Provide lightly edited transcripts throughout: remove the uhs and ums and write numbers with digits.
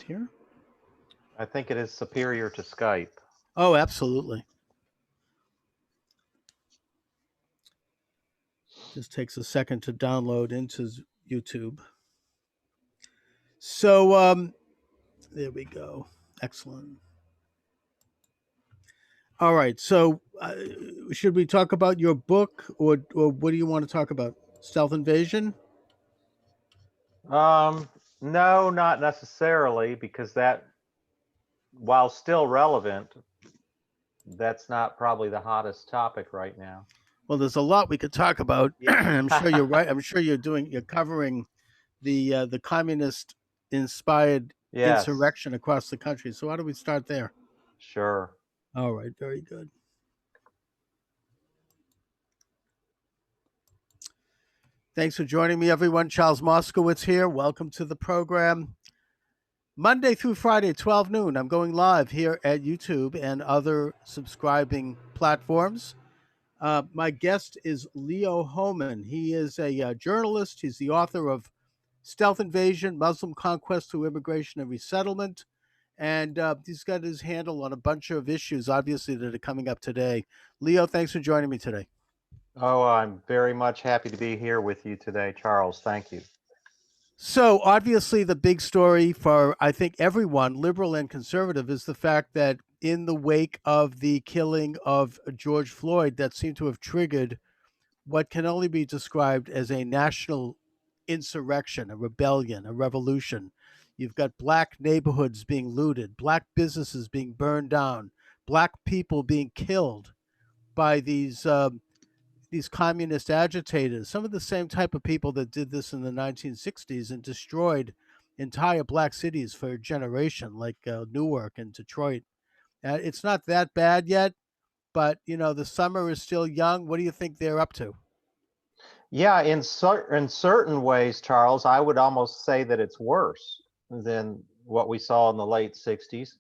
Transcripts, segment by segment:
here. I think it is superior to Skype. Oh, absolutely. Just takes a second to download into YouTube. So there we go. Excellent. All right. So should we talk about your book, or what do you want to talk about? Stealth Invasion? No, not necessarily, because that, while still relevant, that's not probably the hottest topic right now. Well, there's a lot we could talk about. Yeah. I'm sure you're right. I'm sure you're covering the communist inspired Yes, insurrection across the country. So why don't we start there? sure. All right, very good. Thanks for joining me, everyone. Charles Moskowitz here. Welcome to the program. Monday through Friday, 12 noon, I'm going live here at YouTube and other subscribing platforms. My guest is Leo Hohmann. He is a journalist. He's the author of Stealth Invasion, Muslim Conquest Through Immigration and Resettlement. And he's got his handle on a bunch of issues, obviously, that are coming up today. Leo, thanks for joining me today. Oh, I'm very much happy to be here with you today, Charles. Thank you. So, obviously, the big story for, I think, everyone, liberal and conservative, is the fact that in the wake of the killing of George Floyd, that seemed to have triggered what can only be described as a national insurrection, a rebellion, a revolution. You've got black neighborhoods being looted, black businesses being burned down, black people being killed by these communist agitators, some of the same type of people that did this in the 1960s and destroyed entire black cities for a generation, like Newark and Detroit. It's not that bad yet, but the summer is still young. What do you think they're up to? Yeah, in certain ways, Charles, I would almost say that it's worse than what we saw in the late 60s,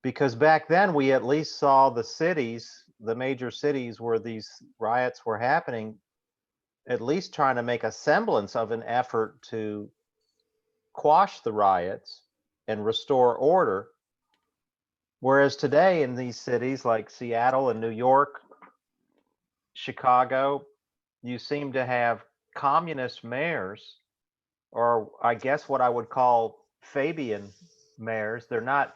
because back then we at least saw the cities, the major cities where these riots were happening, at least trying to make a semblance of an effort to quash the riots and restore order. Whereas today in these cities like Seattle and New York, Chicago, you seem to have communist mayors, or I guess what I would call Fabian mayors. They're not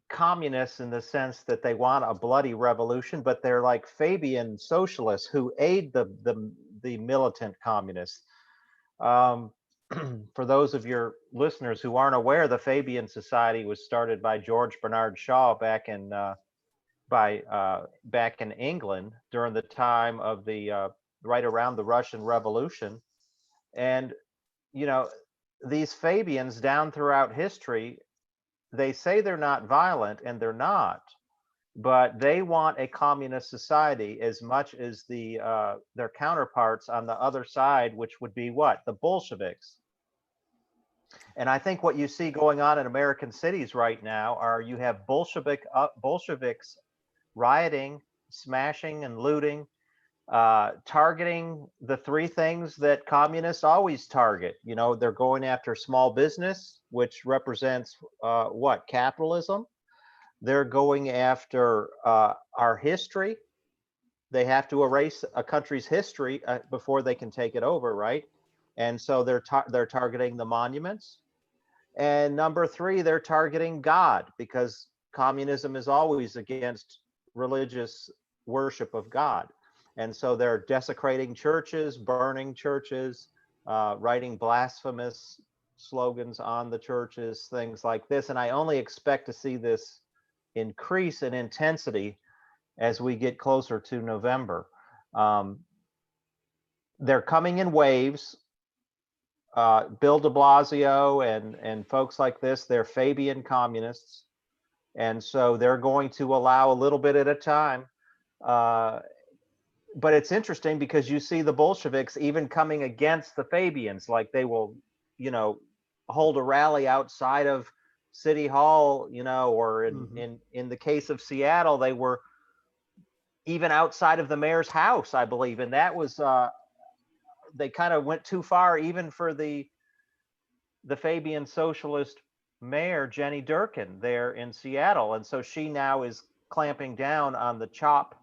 communists in the sense that they want a bloody revolution, but they're like Fabian socialists who aid the militant communists. Um, for those of your listeners who aren't aware, the Fabian Society was started by George Bernard Shaw back in England during the time of the right around the Russian Revolution. And you know, these Fabians down throughout history, they say they're not violent, and they're not, but they want a communist society as much as their counterparts on the other side, which would be what? The Bolsheviks. And I think what you see going on in American cities right now are you have Bolsheviks rioting, smashing, and looting, targeting the three things that communists always target. You know, they're going after small business, which represents what? Capitalism. They're going after our history. They have to erase a country's history before they can take it over, right? And so they're targeting the monuments. And number three, they're targeting God, because communism is always against religious worship of God. And so they're desecrating churches, burning churches, writing blasphemous slogans on the churches, things like this. And I only expect to see this increase in intensity as we get closer to November. Um, they're coming in waves. Bill de Blasio and folks like this, they're Fabian communists. And so they're going to allow a little bit at a time. But it's interesting because you see the Bolsheviks even coming against the Fabians, like they will, hold a rally outside of City Hall, or in the case of Seattle, they were even outside of the mayor's house, I believe. And that was, they kind of went too far even for the Fabian socialist Mayor Jenny Durkin there in Seattle, and so she now is clamping down on the CHOP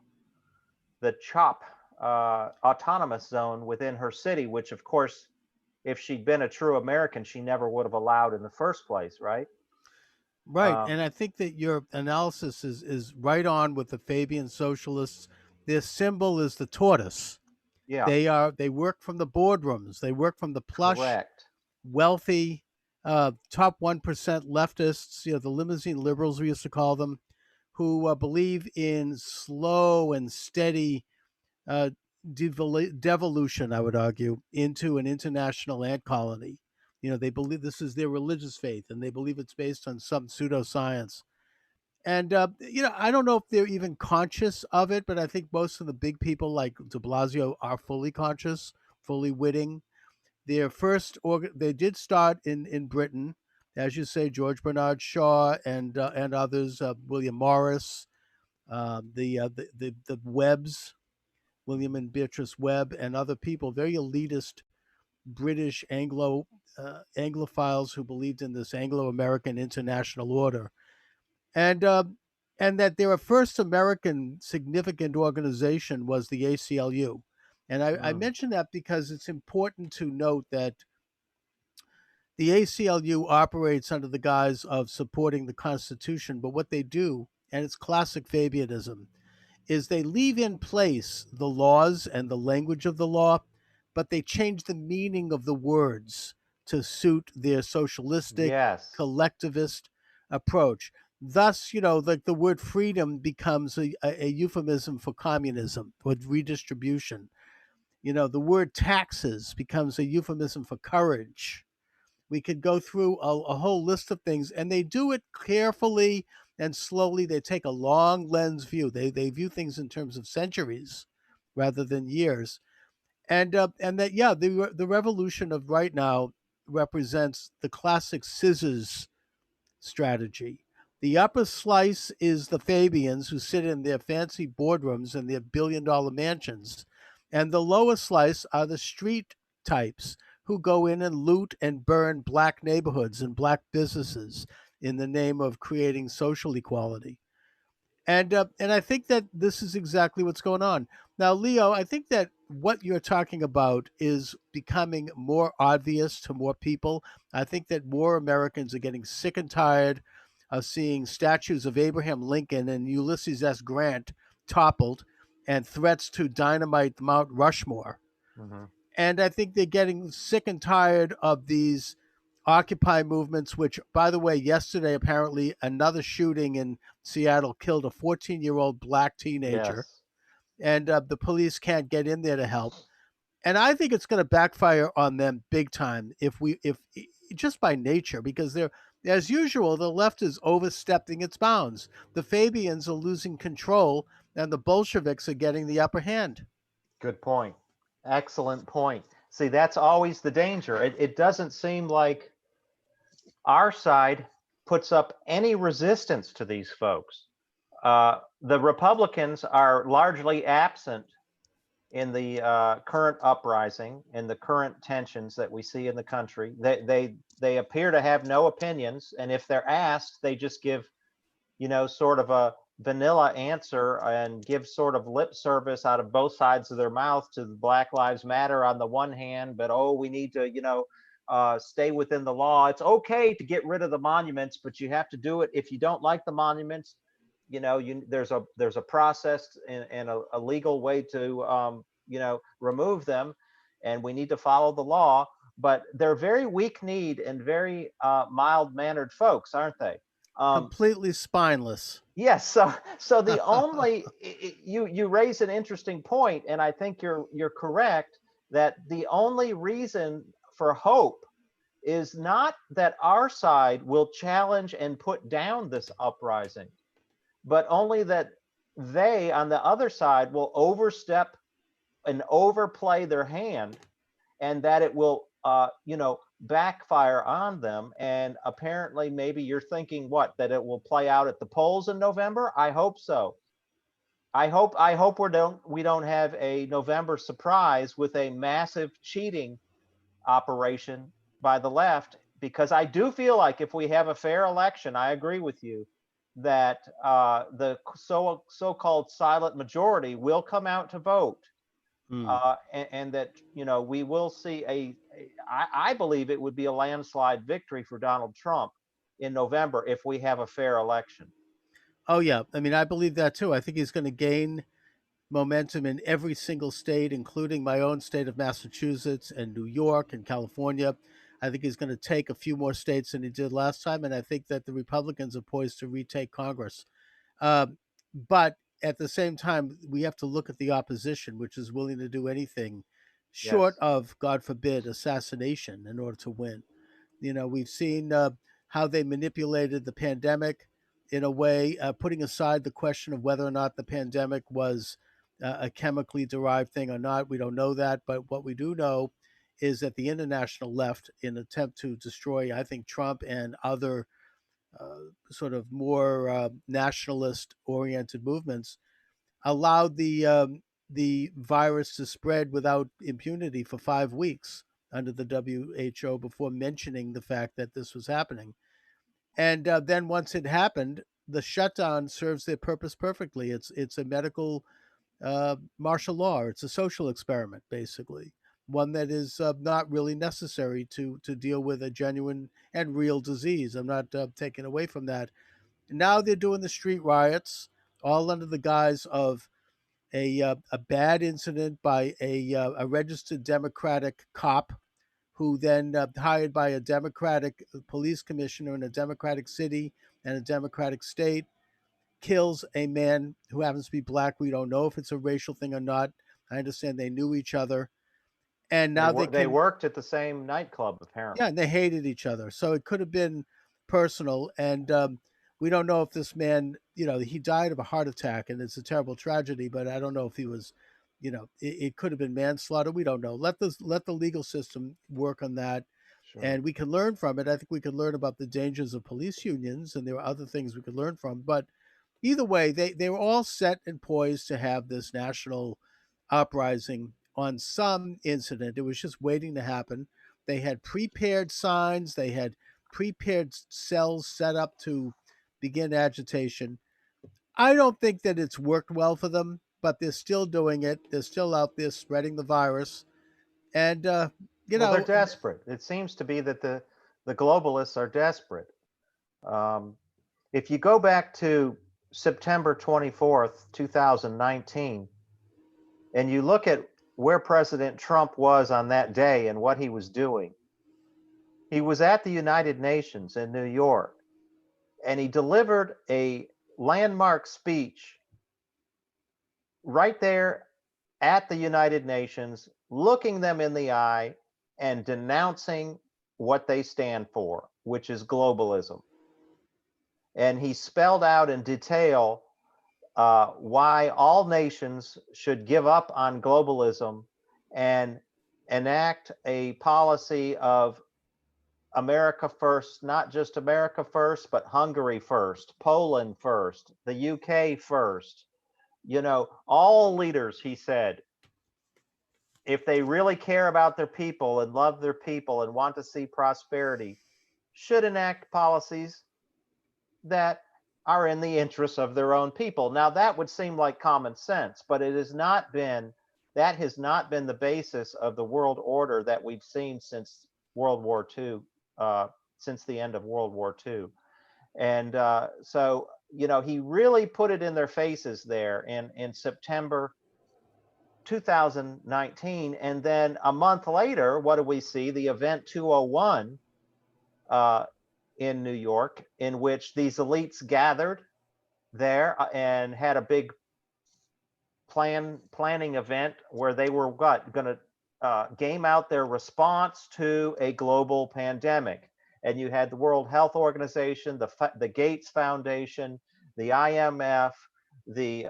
autonomous zone within her city, which of course, if she'd been a true American, she never would have allowed in the first place, right? Right, Um, and I think that your analysis is right on with the Fabian socialists. Their symbol is the tortoise. yeah, They work from the boardrooms. They work from the plush, correct. wealthy, top 1% leftists. The limousine liberals we used to call them, who believe in slow and steady uh, devolution, I would argue, into an international ant colony. They believe this is their religious faith, and they believe it's based on some pseudoscience. And I don't know if they're even conscious of it, but I think most of the big people like De Blasio are fully conscious, fully witting. They did start in Britain, as you say, George Bernard Shaw and others, William Morris, the Webbs, William and Beatrice Webb, and other people, very elitist British Anglophiles who believed in this Anglo-American international order, and that their first American significant organization was the ACLU. And I Mm, mention that because it's important to note that the ACLU operates under the guise of supporting the Constitution, but what they do, and it's classic Fabianism, is they leave in place the laws and the language of the law, but they change the meaning of the words to suit their socialistic, yes, collectivist approach. Thus, like the word freedom becomes a euphemism for communism or redistribution. The word taxes becomes a euphemism for courage. We could go through a whole list of things, and they do it carefully and slowly. They take a long lens view. They view things in terms of centuries rather than years. And that, yeah, the revolution of right now represents the classic scissors strategy. The upper slice is the Fabians who sit in their fancy boardrooms and their billion-dollar mansions. And the lower slice are the street types who go in and loot and burn black neighborhoods and black businesses in the name of creating social equality. And I think that this is exactly what's going on now, Leo. I think that what you're talking about is becoming more obvious to more people. I think that more Americans are getting sick and tired of seeing statues of Abraham Lincoln and Ulysses S. Grant toppled, and threats to dynamite Mount Rushmore. hmm, And I think they're getting sick and tired of these Occupy movements, which, by the way, yesterday, apparently, another shooting in Seattle killed a 14-year-old black teenager, yes. and the police can't get in there to help. And I think it's going to backfire on them big time if just by nature, because they're, as usual, the left is overstepping its bounds. The Fabians are losing control, and the Bolsheviks are getting the upper hand. Good point. Excellent point. See, that's always the danger. It doesn't seem like our side puts up any resistance to these folks. The Republicans are largely absent in the current uprising and the current tensions that we see in the country. They appear to have no opinions, and if they're asked, they just give sort of a vanilla answer and give sort of lip service out of both sides of their mouth to Black Lives Matter on the one hand, but oh, we need to, stay within the law. It's okay to get rid of the monuments, but you have to do it if you don't like the monuments. There's a process and a legal way to remove them, and we need to follow the law. But they're very weak-kneed and very mild-mannered folks, aren't they? Um, Completely spineless. Yes. So the only you raise an interesting point, and I think you're correct that the only reason for hope is not that our side will challenge and put down this uprising, but only that they on the other side will overstep and overplay their hand, and that it will backfire on them. And apparently maybe you're thinking what, that it will play out at the polls in November. I hope so. I hope we don't have a November surprise with a massive cheating operation by the left because I do feel like if we have a fair election, I agree with you that the so-called silent majority will come out to vote, Mm. and that we will see I believe it would be a landslide victory for Donald Trump in November if we have a fair election. Oh yeah, I mean, I believe that too. I think he's going to gain momentum in every single state, including my own state of Massachusetts and New York and California. I think he's going to take a few more states than he did last time, and I think that the Republicans are poised to retake Congress. But at the same time, we have to look at the opposition, which is willing to do anything short Yes. of, God forbid, assassination in order to win. We've seen how they manipulated the pandemic in a way, putting aside the question of whether or not the pandemic was a chemically derived thing or not. We don't know that. But what we do know is that the international left, in an attempt to destroy, I think, Trump and other uh, sort of more nationalist oriented movements, allowed the virus to spread without impunity for 5 weeks under the WHO before mentioning the fact that this was happening. And then once it happened, the shutdown serves their purpose perfectly. It's a medical martial law. It's a social experiment, basically, one that is not really necessary to deal with a genuine and real disease. I'm not taking away from that. Now they're doing the street riots, all under the guise of a bad incident by a registered Democratic cop who then hired by a Democratic police commissioner in a Democratic city and a Democratic state, kills a man who happens to be black. We don't know if it's a racial thing or not. I understand they knew each other, and now they They can, worked at the same nightclub yeah, apparently. and they hated each other. So it could have been personal. And we don't know if this man, he died of a heart attack, and it's a terrible tragedy. But I don't know if he was, it could have been manslaughter. We don't know. Let the legal system work on that, Sure. and we can learn from it. I think we could learn about the dangers of police unions, and there are other things we could learn from. But either way, they were all set and poised to have this national uprising on some incident. It was just waiting to happen. They had prepared signs, they had prepared cells set up to begin agitation. I don't think that it's worked well for them, but they're still doing it. They're still out there spreading the virus. And, you Well, they're know, desperate. It seems to be that the globalists are desperate. Um, if you go back to September 24th, 2019, and you look at where President Trump was on that day and what he was doing, he was at the United Nations in New York, and he delivered a landmark speech right there at the United Nations, looking them in the eye and denouncing what they stand for, which is globalism. And he spelled out in detail why all nations should give up on globalism and enact a policy of America first, not just America first, but Hungary first, Poland first, the UK first. All leaders, he said, if they really care about their people and love their people and want to see prosperity, should enact policies that are in the interests of their own people. Now, that would seem like common sense, but that has not been the basis of the world order that we've seen since World War II, since the end of World War II. And so, he really put it in their faces there in September 2019. And then a month later, what do we see? The Event 201 uh, in New York, in which these elites gathered there and had a big planning event where they were going to game out their response to a global pandemic. And you had the World Health Organization, the Gates Foundation, the IMF, the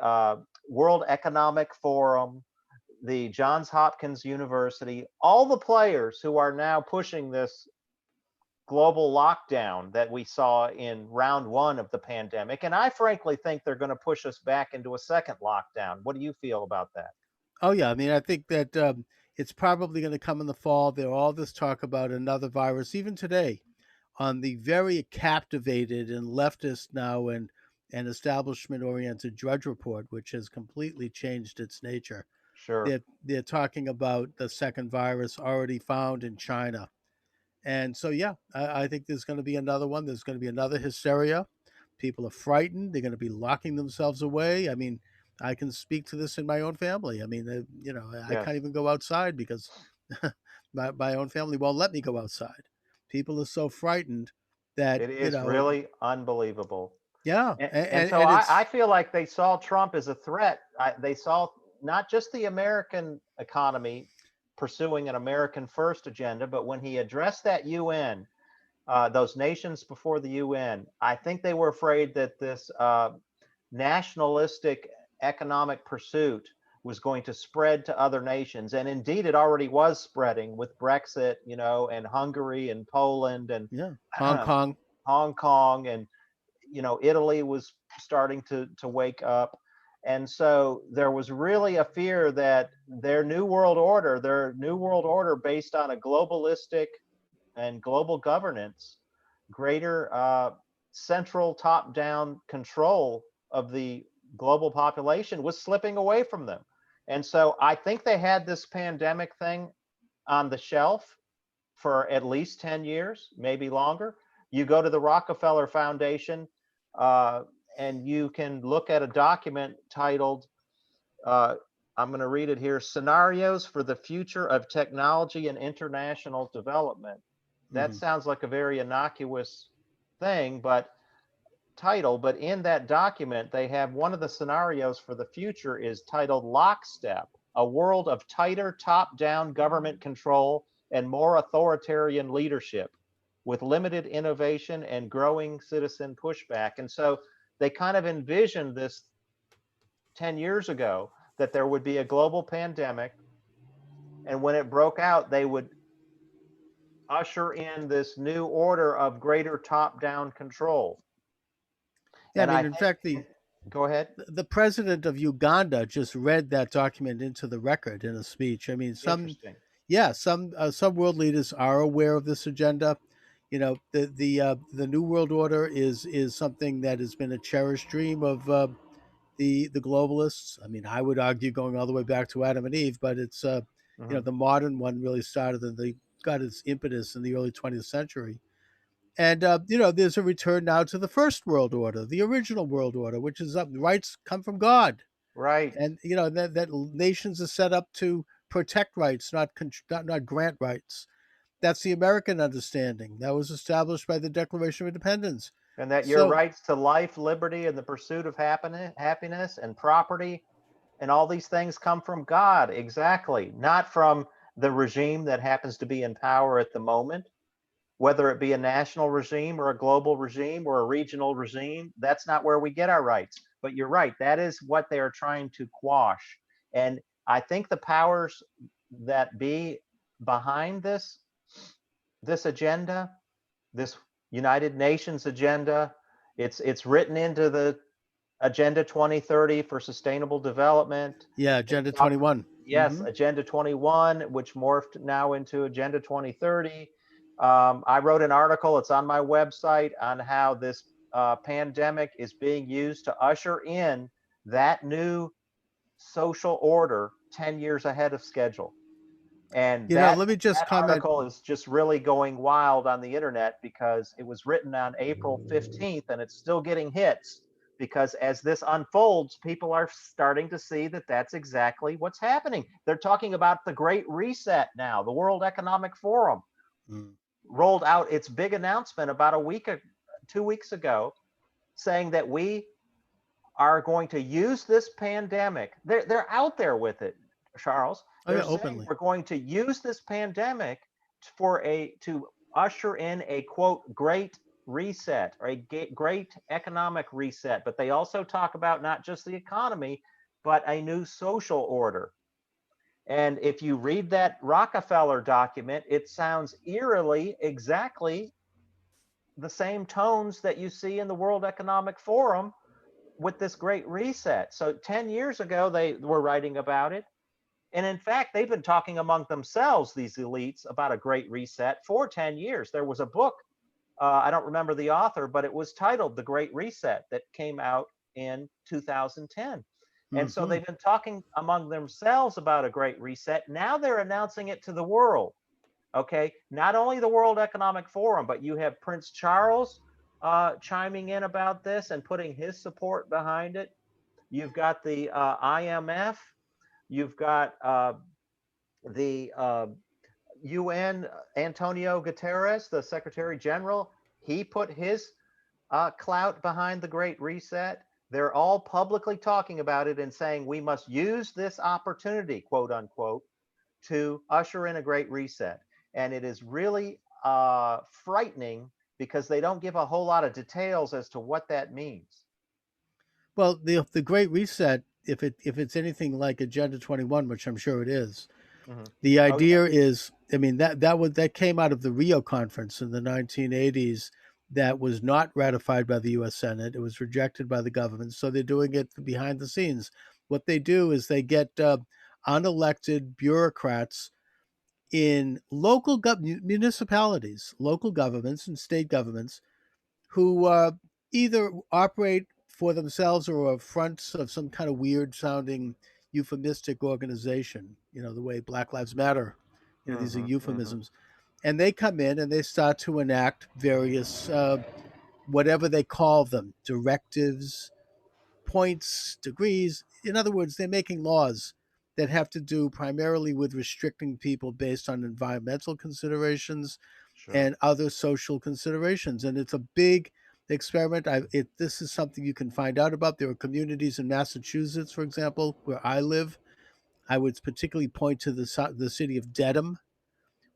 World Economic Forum, the Johns Hopkins University, all the players who are now pushing this global lockdown that we saw in round one of the pandemic. And I frankly think they're going to push us back into a second lockdown. What do you feel about that? oh yeah, I mean, I think that it's probably going to come in the fall. There all this talk about another virus, even today. on the very captivated and leftist now and establishment oriented Drudge Report, which has completely changed its nature. Sure. They're talking about the second virus already found in China. And so, yeah, I think there's going to be another one. There's going to be another hysteria. People are frightened. They're going to be locking themselves away. I mean, I can speak to this in my own family. I mean, I can't Yes. even go outside because my own family won't let me go outside. People are so frightened that, It is really unbelievable. yeah, And so and I it's, feel like they saw Trump as a threat. They saw not just the American economy pursuing an American first agenda, but when he addressed that UN, those nations before the UN, I think they were afraid that this nationalistic economic pursuit was going to spread to other nations. And indeed, it already was spreading with Brexit, and Hungary and Poland and yeah, Hong Kong. Hong Kong, and Italy was starting to wake up. And so there was really a fear that their new world order based on a globalistic and global governance, greater central top down control of the global population was slipping away from them. And so I think they had this pandemic thing on the shelf for at least 10 years, maybe longer. You go to the Rockefeller Foundation, uh, and you can look at a document titled, uh, I'm going to read it here, Scenarios for the Future of Technology and International Development. That Mm-hmm. sounds like a very innocuous thing, but in that document, they have one of the scenarios for the future is titled Lockstep, a world of tighter top down government control and more authoritarian leadership with limited innovation and growing citizen pushback. And so they kind of envisioned this 10 years ago that there would be a global pandemic. And when it broke out, they would usher in this new order of greater top down control. Yeah, I And mean, I in think, fact, go ahead. the president of Uganda just read that document into the record in a speech. I mean, Interesting. some world leaders are aware of this agenda. The new world order is something that has been a cherished dream of the globalists. I mean, I would argue going all the way back to Adam and Eve, but it's Hmm. the modern one really started and they got its impetus in the early 20th century. And there's a return now to the first world order, the original world order, which is rights come from God, Right. and that nations are set up to protect rights, not grant rights. That's the American understanding that was established by the Declaration of Independence. And that your So rights to life, liberty, and the pursuit of happiness and property and all these things come from God. Exactly. Not from the regime that happens to be in power at the moment, whether it be a national regime or a global regime or a regional regime. That's not where we get our rights. But you're right. That is what they are trying to quash. And I think the powers that be behind this agenda, this United Nations agenda. It's written into the Agenda 2030 for Sustainable Development. yeah, It Agenda talk, 21. yes, Mm-hmm. Agenda 21, which morphed now into Agenda 2030. I wrote an article. It's on my website on how this pandemic is being used to usher in that new social order 10 years ahead of schedule. And that Let me just that comment. article is just really going wild on the internet because it was written on April 15th and it's still getting hits because as this unfolds, people are starting to see that that's exactly what's happening. They're talking about the Great Reset now. The World Economic Forum Mm. rolled out its big announcement about 2 weeks ago saying that we are going to use this pandemic. They're out there with it, Charles. Oh They're yeah, saying openly. we're going to use this pandemic to usher in a quote great reset or a great economic reset. But they also talk about not just the economy, but a new social order. And if you read that Rockefeller document, it sounds eerily exactly the same tones that you see in the World Economic Forum with this great reset. So 10 years ago, they were writing about it. And in fact, they've been talking among themselves, these elites, about a great reset for 10 years. There was a book I don't remember the author, but it was titled The Great Reset, that came out in 2010. And so Hmm. they've been talking among themselves about a great reset. Now they're announcing it to the world. Okay. Not only the World Economic Forum, but you have Prince Charles chiming in about this and putting his support behind it. You've got the IMF. You've got the UN, Antonio Guterres, the Secretary General. He put his clout behind the Great Reset. They're all publicly talking about it and saying we must use this opportunity, quote unquote, to usher in a Great Reset. And it is really frightening because they don't give a whole lot of details as to what that means. Well, the Great Reset, if it's anything like Agenda 21, which I'm sure it is, Hmm. the Oh, yeah. idea is, I mean, that came out of the Rio Conference in the 1980s. That was not ratified by the U.S. Senate. It was rejected by the government. So they're doing it behind the scenes. What they do is they get unelected bureaucrats in municipalities, local governments, and state governments who either operate for themselves or are fronts of some kind of weird sounding euphemistic organization, the way Black Lives Matter, these are Hmm. Hmm. euphemisms. And they come in and they start to enact various, whatever they call them, directives, points, degrees. In other words, they're making laws that have to do primarily with restricting people based on environmental considerations Sure. and other social considerations. And it's a big experiment. This is something you can find out about. There are communities in Massachusetts, for example, where I live. I would particularly point to the city of Dedham,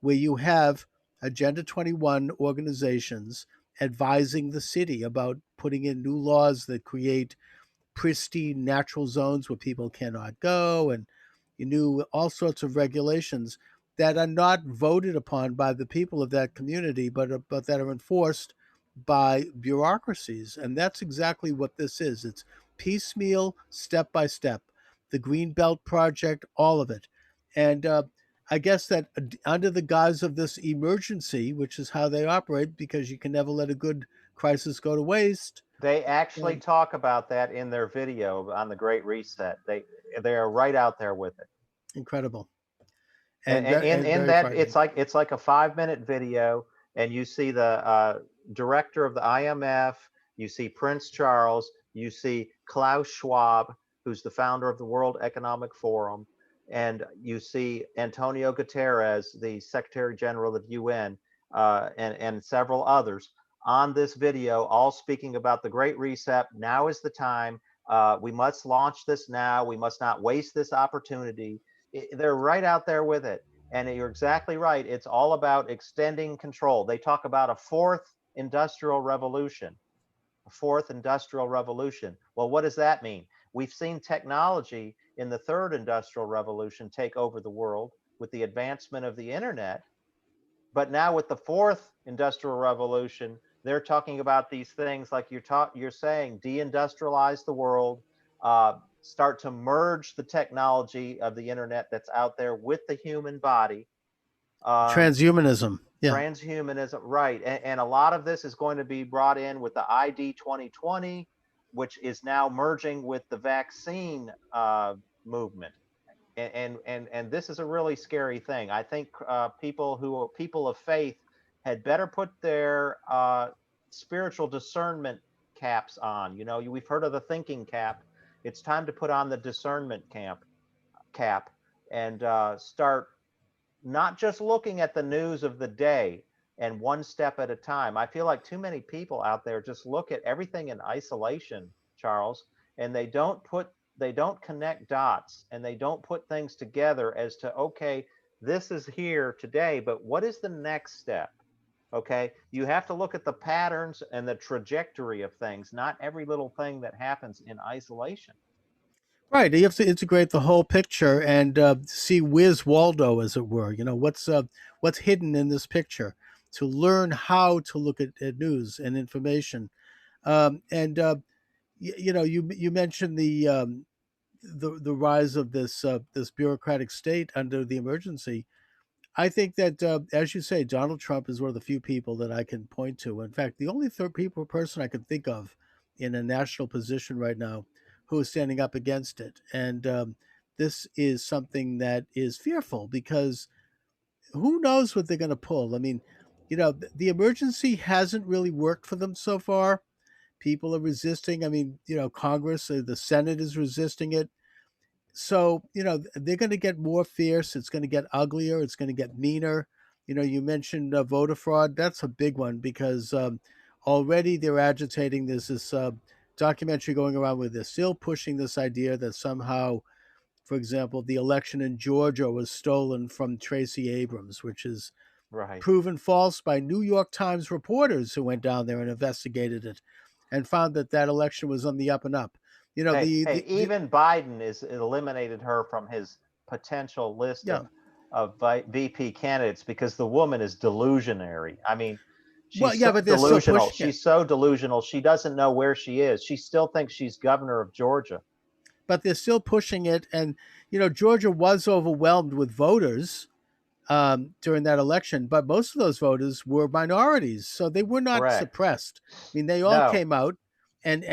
where you have Agenda 21 organizations advising the city about putting in new laws that create pristine natural zones where people cannot go, and you knew all sorts of regulations that are not voted upon by the people of that community, but that are enforced by bureaucracies. And that's exactly what this is. It's piecemeal, step by step. The Green Belt Project, all of it. And I guess that under the guise of this emergency, which is how they operate, because you can never let a good crisis go to waste. They actually um, talk about that in their video on the Great Reset. They are right out there with it. Incredible. And And very and in very that frightening. it's like a 5 minute video, and you see the director of the IMF, you see Prince Charles, you see Klaus Schwab, who's the founder of the World Economic Forum, and you see Antonio Guterres, the Secretary General of UN, and several others on this video, all speaking about the Great Reset. Now is the time. We must launch this now. We must not waste this opportunity. They're right out there with it. And you're exactly right. It's all about extending control. They talk about a fourth industrial revolution, a fourth industrial revolution. Well, what does that mean? We've seen technology in the third industrial revolution take over the world with the advancement of the internet. But now with the fourth industrial revolution, they're talking about these things like you're saying, deindustrialize the world, start to merge the technology of the internet that's out there with the human body. Um, Transhumanism. Yeah. Transhumanism, right? And a lot of this is going to be brought in with the ID 2020, which is now merging with the vaccine movement. And this is a really scary thing. I think people who are people of faith had better put their spiritual discernment caps on. You know, we've heard of the thinking cap. It's time to put on the discernment cap and start not just looking at the news of the day and one step at a time. I feel like too many people out there just look at everything in isolation, Charles, and they don't connect dots, and they don't put things together as to, okay, this is here today, but what is the next step? Okay, you have to look at the patterns and the trajectory of things, not every little thing that happens in isolation. Right. You have to integrate the whole picture and see where's Waldo, as it were. What's hidden in this picture, to learn how to look at news and information. And you mentioned the rise of this bureaucratic state under the emergency. I think that, as you say, Donald Trump is one of the few people that I can point to. In fact, the only third people person I can think of in a national position right now who is standing up against it. And this is something that is fearful because who knows what they're going to pull? I mean, the emergency hasn't really worked for them so far. People are resisting. I mean, Congress, the Senate is resisting it. So, they're going to get more fierce. It's going to get uglier. It's going to get meaner. You mentioned voter fraud. That's a big one because already they're agitating. There's this documentary going around where they're still pushing this idea that somehow, for example, the election in Georgia was stolen from Tracy Abrams, which is Right. proven false by New York Times reporters who went down there and investigated it and found that that election was on the up and up. You know, Hey, the, hey, the, the even Biden is eliminated her from his potential list yeah. of VP candidates because the woman is delusionary. I mean, Well, she's yeah, so but they're still delusional. pushing it. She's so delusional. She doesn't know where she is. She still thinks she's governor of Georgia. But they're still pushing it. And, Georgia was overwhelmed with voters during that election, but most of those voters were minorities. So they were not Correct. suppressed. I mean, they all No. came out and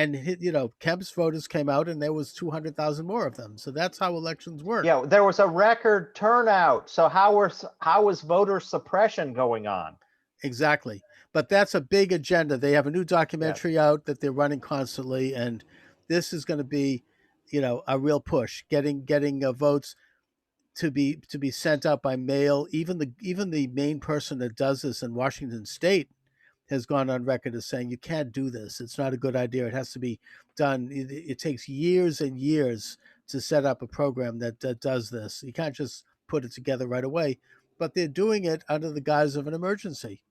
Kemp's voters came out and there was 200,000 more of them. So that's how elections work. Yeah, there was a record turnout. So how was voter suppression going on? Exactly. But that's a big agenda. They have a new Yes. documentary out that they're running constantly. And this is going to be, a real push, getting votes to be sent out by mail. Even the main person that does this in Washington State has gone on record as saying you can't do this. It's not a good idea. It has to be done. It takes years and years to set up a program that does this. You can't just put it together right away. But they're doing it under the guise of an emergency.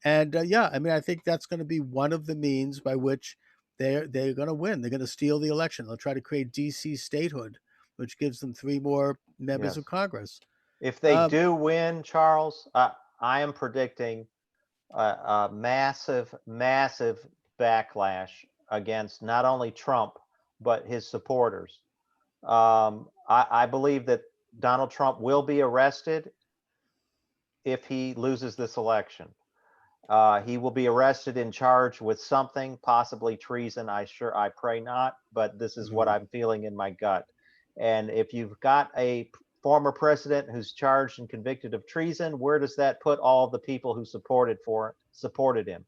And yeah, I mean, I think that's going to be one of the means by which they're going to win. They're going to steal the election. They'll try to create DC statehood, which gives them three more members of Yes. Congress. If they Um, do win, Charles, I am predicting a massive, massive backlash against not only Trump but his supporters. I believe that Donald Trump will be arrested if he loses this election. He will be arrested and charged with something, possibly treason. I pray not, but this is what mhm. I'm feeling in my gut. And if you've got a former president who's charged and convicted of treason, where does that put all the people who supported him?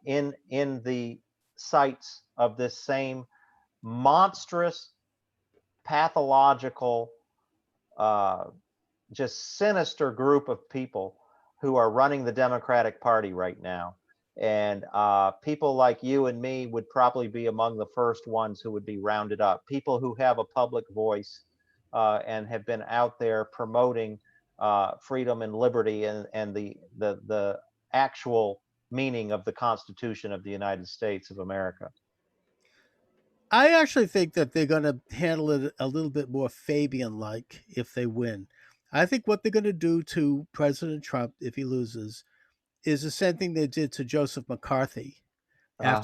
In the sights of this same monstrous, pathological, uh, just sinister group of people who are running the Democratic Party right now. And people like you and me would probably be among the first ones who would be rounded up. People who have a public voice and have been out there promoting freedom and liberty and the actual meaning of the Constitution of the United States of America. I actually think that they're going to handle it a little bit more Fabian like if they win. I think what they're going to do to President Trump if he loses is the same thing they did to Joseph McCarthy Uh huh.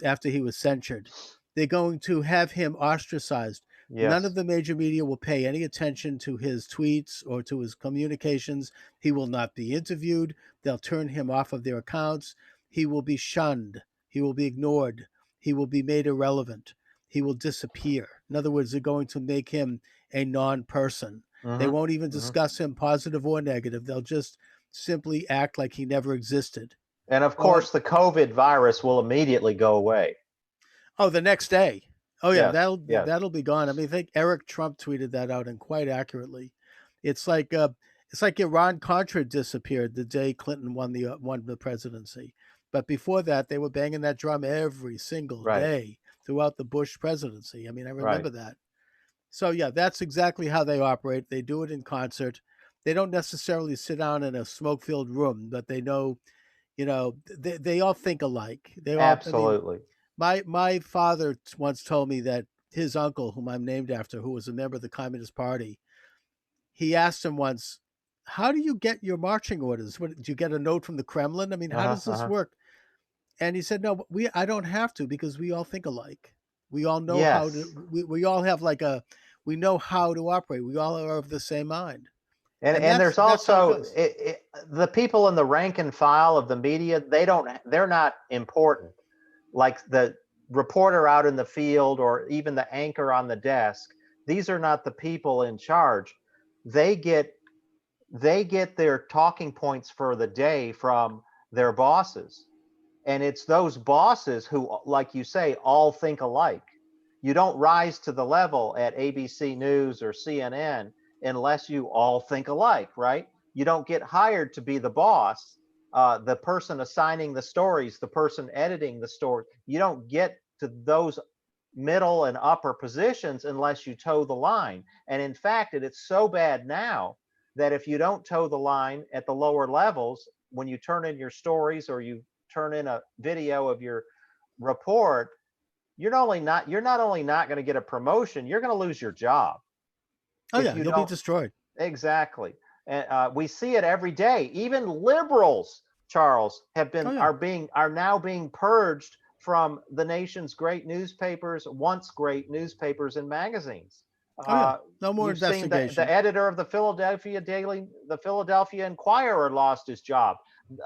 after he was censured. They're going to have him ostracized. None of Yes. the major media will pay any attention to his tweets or to his communications. He will not be interviewed. They'll turn him off of their accounts. He will be shunned. He will be ignored. He will be made irrelevant. He will disappear. In other words, they're going to make him a non person. They Mm won't even hmm. Mm hmm. discuss him positive or negative. They'll just simply act like he never existed. And of Well, course, the COVID virus will immediately go away. oh, the next day. Oh yeah, Yes. that'll Yes. that'll be gone. I mean, I think Eric Trump tweeted that out and quite accurately. It's like Iran Contra disappeared the day Clinton won the presidency. But before that, they were banging that drum every single Right. day throughout the Bush presidency. I mean, I Right. remember that. So yeah, that's exactly how they operate. They do it in concert. They don't necessarily sit down in a smoke-filled room, but they know, they all think alike. They all, I mean, Absolutely. my father once told me that his uncle, whom I'm named after, who was a member of the Communist Party, he asked him once, "How do you get your marching orders? What, do you get a note from the Kremlin? I mean, Uh how huh. does Uh this huh. work?" And he said, "No, I don't have to because we all think alike. We all know how to. Yes. We all have like a. We know how to operate. We all are of the same mind." And And there's that's how it also goes. the people in the rank and file of the media. They're not important. Like the reporter out in the field or even the anchor on the desk. These are not the people in charge. They get they get their talking points for the day from their bosses. And it's those bosses who, like you say, all think alike. You don't rise to the level at ABC News or CNN unless you all think alike, right? You don't get hired to be the boss, the person assigning the stories, the person editing the story. You don't get to those middle and upper positions unless you toe the line. And in fact, it's so bad now that if you don't toe the line at the lower levels, when you turn in your stories or you turn in a video of your report, you're not only not going to get a promotion, you're going to lose your job Oh if yeah, you you'll be don't. destroyed. Exactly. And we see it every day. Even liberals, Charles, Oh yeah. are now being purged from the nation's great newspapers, once great newspapers and magazines. Oh yeah. Uh, No more you've seen the investigation. editor of the Philadelphia Inquirer lost his job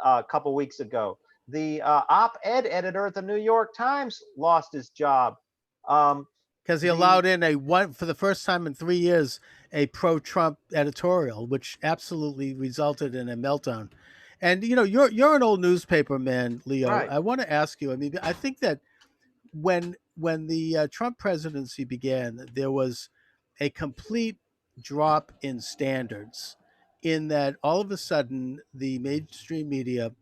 a couple weeks ago. The op-ed editor at the New York Times lost his job. Um, Because he allowed the in a one for the first time in 3 years a pro-Trump editorial, which absolutely resulted in a meltdown. And you're an old newspaper man, Leo. right, I want to ask you. I mean, I think that when the Trump presidency began, there was a complete drop in standards. In that, all of a sudden, the mainstream media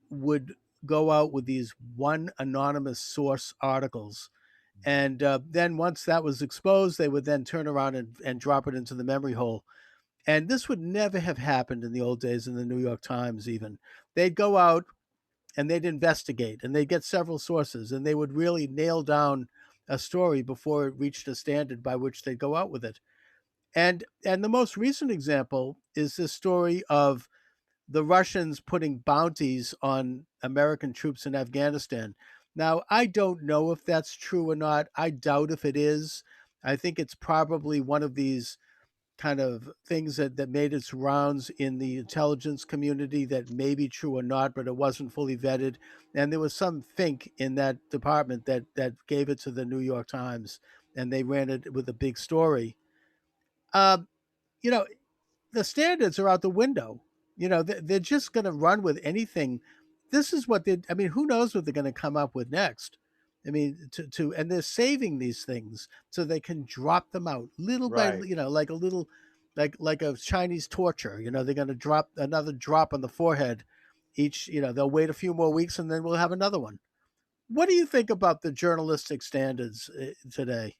would go out with these one anonymous source articles, and then once that was exposed, they would then turn around and drop it into the memory hole. And this would never have happened in the old days in the New York Times, even. They'd go out and they'd investigate and they'd get several sources and they would really nail down a story before it reached a standard by which they'd go out with it. And the most recent example is this story of the Russians putting bounties on American troops in Afghanistan. Now, I don't know if that's true or not. I doubt if it is. I think it's probably one of these kind of things that made its rounds in the intelligence community that may be true or not, but it wasn't fully vetted. And there was some think in that department that gave it to the New York Times, and they ran it with a big story. Um, you know, the standards are out the window. They're just going to run with anything. This is what they. I mean, who knows what they're going to come up with next? I mean, and they're saving these things so they can drop them out little by right. like a little, like a Chinese torture. They're going to drop another drop on the forehead. Each, they'll wait a few more weeks and then we'll have another one. What do you think about the journalistic standards today?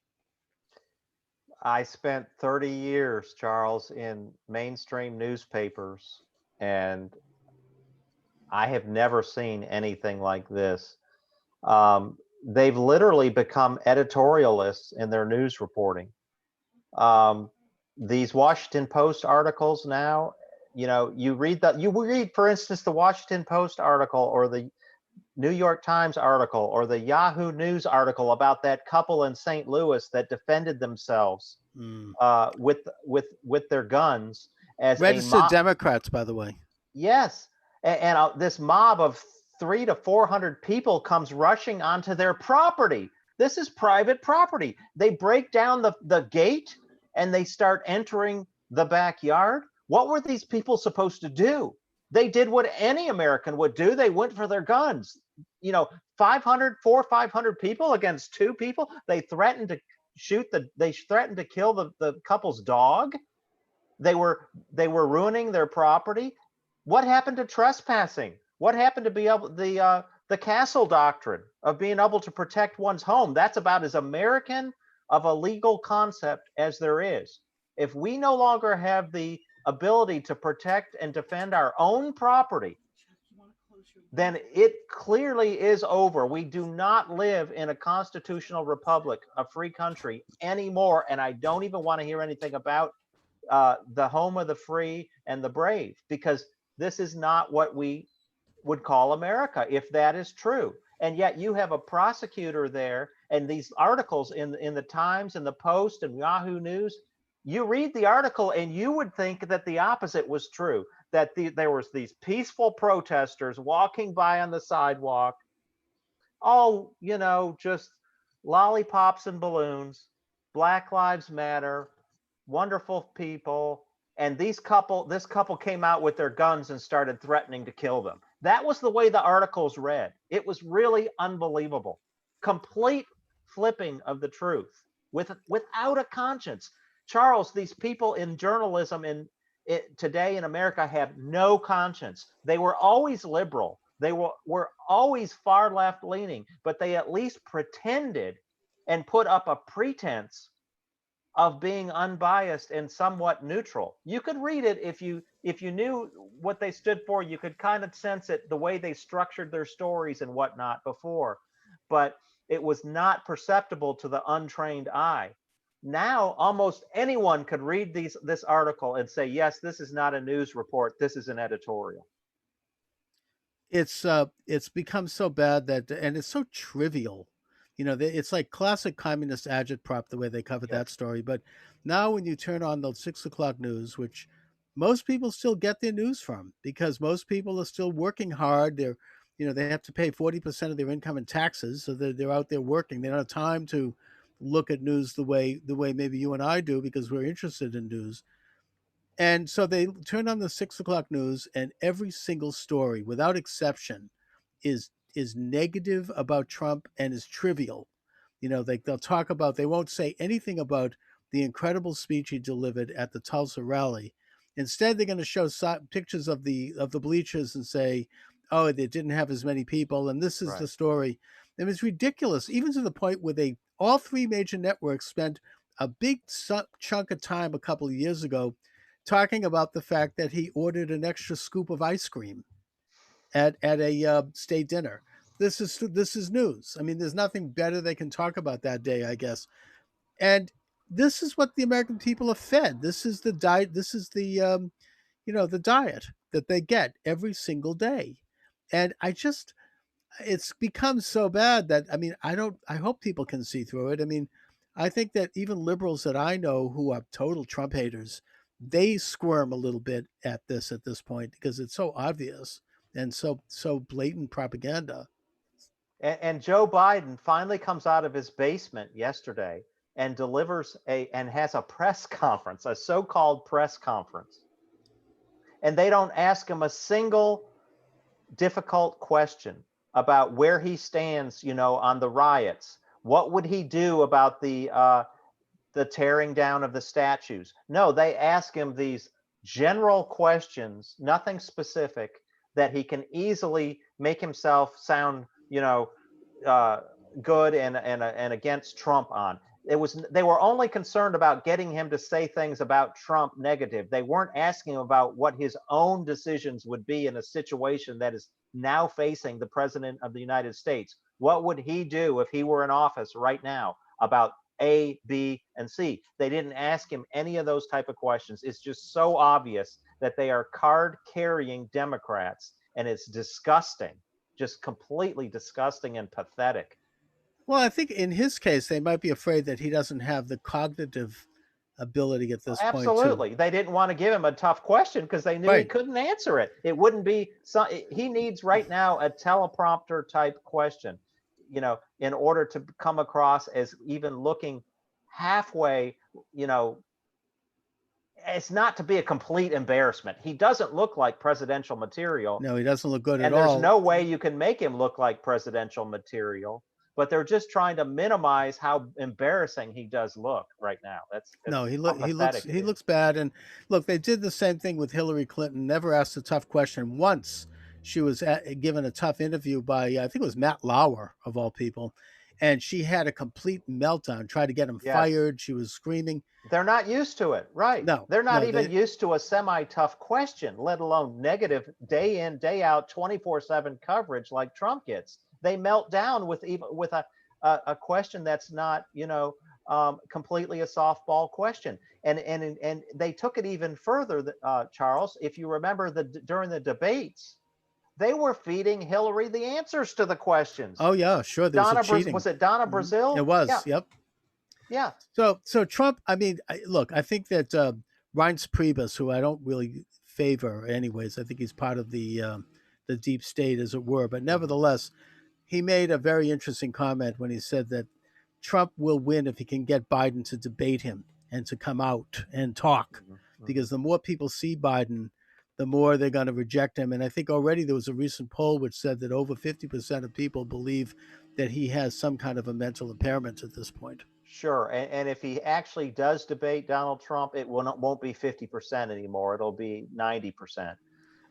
I spent 30 years, Charles, in mainstream newspapers, and I have never seen anything like this. They've literally become editorialists in their news reporting. Um, these Washington Post articles now, you read, for instance, the Washington Post article or the New York Times article or the Yahoo News article about that couple in St. Louis that defended themselves Mm. with their guns as a Registered mob. Democrats, by the way. Yes, and this mob of 300 to 400 people comes rushing onto their property. This is private property. They break down the gate and they start entering the backyard. What were these people supposed to do? They did what any American would do. They went for their guns. 500, 500 people against two people. They threatened to they threatened to kill the couple's dog. They were ruining their property. What happened to trespassing? What happened to be able the castle doctrine of being able to protect one's home? That's about as American of a legal concept as there is. If we no longer have the ability to protect and defend our own property, then it clearly is over. We do not live in a constitutional republic, a free country anymore. And I don't even want to hear anything about the home of the free and the brave, because this is not what we would call America, if that is true. And yet you have a prosecutor there, and these articles in the Times and the Post and Yahoo News, You read the article and you would think that the opposite was true, that there was these peaceful protesters walking by on the sidewalk, all, just lollipops and balloons, Black Lives Matter, wonderful people. And this couple came out with their guns and started threatening to kill them. That was the way the articles read. It was really unbelievable. Complete flipping of the truth without a conscience. Charles, these people in journalism today in America have no conscience. They were always liberal. They were always far left leaning, but they at least pretended and put up a pretense of being unbiased and somewhat neutral. You could read it if you knew what they stood for. You could kind of sense it the way they structured their stories and whatnot before, but it was not perceptible to the untrained eye. Now almost anyone could read this article and say, yes, this is not a news report, this is an editorial. It's become so bad that, and it's so trivial. It's like classic communist agitprop the way they covered that Yes. story. But now, when you turn on the 6 o'clock news, which most people still get their news from, because most people are still working hard. They have to pay 40% of their income in taxes, so they're out there working. They don't have time to look at news the way maybe you and I do, because we're interested in news. And so they turn on the 6 o'clock news, and every single story, without exception, is negative about Trump and is trivial. They'll talk about. They won't say anything about the incredible speech he delivered at the Tulsa rally. Instead, they're going to show pictures of the bleachers and say, "Oh, they didn't have as many people," and this is the Right. story. And it's ridiculous, even to the point where all three major networks spent a big chunk of time a couple of years ago talking about the fact that he ordered an extra scoop of ice cream at a state dinner. This is news. I mean, there's nothing better they can talk about that day, I guess. And this is what the American people are fed. This is the diet. This is the diet that they get every single day. And it's become so bad that, I mean, I hope people can see through it. I mean, I think that even liberals that I know who are total Trump haters, they squirm a little bit at this point, because it's so obvious and so blatant propaganda. And Joe Biden finally comes out of his basement yesterday and has a press conference, a so-called press conference. And they don't ask him a single difficult question about where he stands, on the riots. What would he do about the tearing down of the statues? No, they ask him these general questions, nothing specific, that he can easily make himself sound, uh, good and against Trump on. They were only concerned about getting him to say things about Trump negative. They weren't asking about what his own decisions would be in a situation that is now facing the president of the United States. What would he do if he were in office right now about A, B, and C? They didn't ask him any of those type of questions. It's just so obvious that they are card carrying Democrats, and it's disgusting, just completely disgusting and pathetic. Well, I think in his case, they might be afraid that he doesn't have the cognitive ability at this point to. Absolutely. They didn't want to give him a tough question because they knew he Right. couldn't answer it. It wouldn't be he needs right now a teleprompter type question, in order to come across as even looking halfway, you know, it's not to be a complete embarrassment. He doesn't look like presidential material, No, he doesn't look good at and there's all. no way you can make him look like presidential material, but they're just trying to minimize how embarrassing he does look right now. That's No, he how look he looks pathetic it he is. looks bad. And look, they did the same thing with Hillary Clinton. Never asked a tough question once. She was given a tough interview by, I think it was Matt Lauer of all people, and she had a complete meltdown. Tried to get him Yes. fired. She was screaming. They're not used to it. Right. No, They're not no, even they used to a semi tough question, let alone negative day in, day out, 24/7 coverage like Trump gets. They melt down with even with a question that's not, completely a softball question. And they took it even further, Charles. If you remember during the debates, they were feeding Hillary the answers to the questions. Oh yeah, sure. There was a Was cheating. it Donna It Brazil? Yeah. was. Yep. Yeah. So Trump. I mean, look, I think that Reince Priebus, who I don't really favor, anyways, I think he's part of the deep state, as it were. But Hmm. nevertheless, he made a very interesting comment when he said that Trump will win if he can get Biden to debate him and to come out and talk, Hmm. Hmm. because the more people see Biden, the more they're going to reject him. And I think already there was a recent poll which said that over 50% of people believe that he has some kind of a mental impairment at this point. Sure. And if he actually does debate Donald Trump, it won't be 50% anymore. It'll be 90%.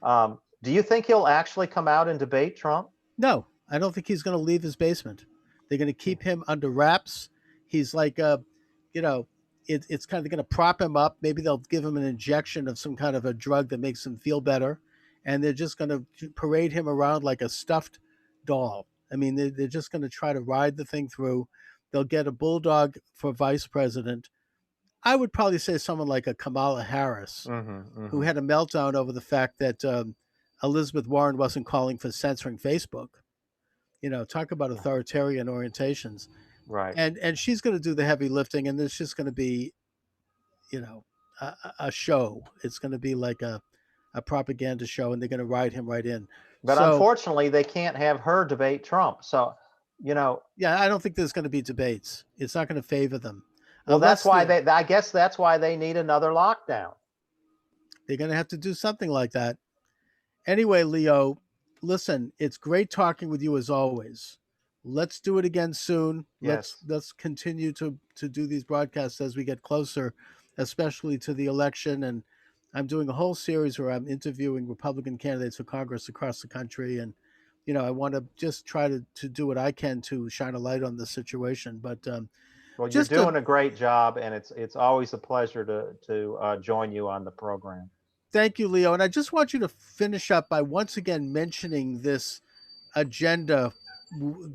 Do you think he'll actually come out and debate Trump? No, I don't think he's going to leave his basement. They're going to Yeah. keep him under wraps. He's like, you know, it's kind of going to prop him up. Maybe they'll give him an injection of some kind of a drug that makes him feel better. And they're just going to parade him around like a stuffed doll. I mean, they're just going to try to ride the thing through. They'll get a bulldog for vice president. I would probably say someone like a Kamala Harris, Hmm. who Hmm. had a meltdown over the fact that Elizabeth Warren wasn't calling for censoring Facebook. Talk about Yeah. authoritarian orientations. Right. And she's going to do the heavy lifting, and there's just going to be, you know, a show. It's going to be like a propaganda show, and they're going to ride him right in. But So unfortunately, they can't have her debate Trump. So, you know, yeah, I don't think there's going to be debates. It's not going to favor them well, that's unless why I guess that's why they need another lockdown. they're going to have to do something like that. Anyway, Leo, listen, it's great talking with you as always. Let's do it again soon. Let's Yes. let's continue to do these broadcasts as we get closer, especially to the election. And I'm doing a whole series where I'm interviewing Republican candidates for Congress across the country. And I want to just try to do what I can to shine a light on this situation. But Well, you're just to doing a great job, and it's always a pleasure to join you on the program. thank you, Leo. And I just want you to finish up by once again mentioning this agenda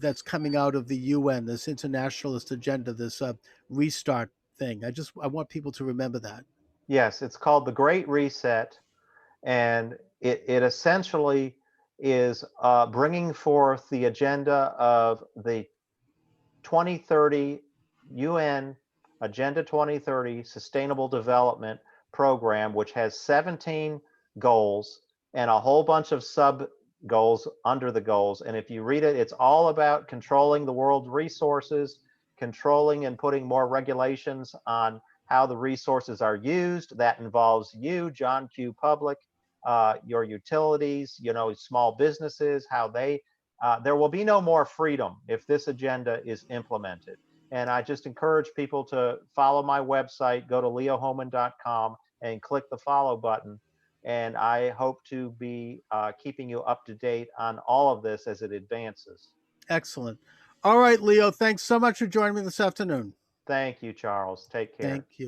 that's coming out of the UN, this internationalist agenda, this restart thing. I want people to remember that. Yes, it's called the Great Reset, and it essentially is bringing forth the agenda of the 2030 UN Agenda 2030 Sustainable Development Program, which has 17 goals and a whole bunch of sub goals under the goals. And if you read it, it's all about controlling the world's resources, controlling and putting more regulations on how the resources are used. That involves you, John Q. Public, your utilities, small businesses, how they there will be no more freedom if this agenda is implemented. And I just encourage people to follow my website, go to leohoman.com and click the follow button. And I hope to be keeping you up to date on all of this as it advances. Excellent. All right, Leo, thanks so much for joining me this afternoon. Thank you, Charles. Take Thank care. you.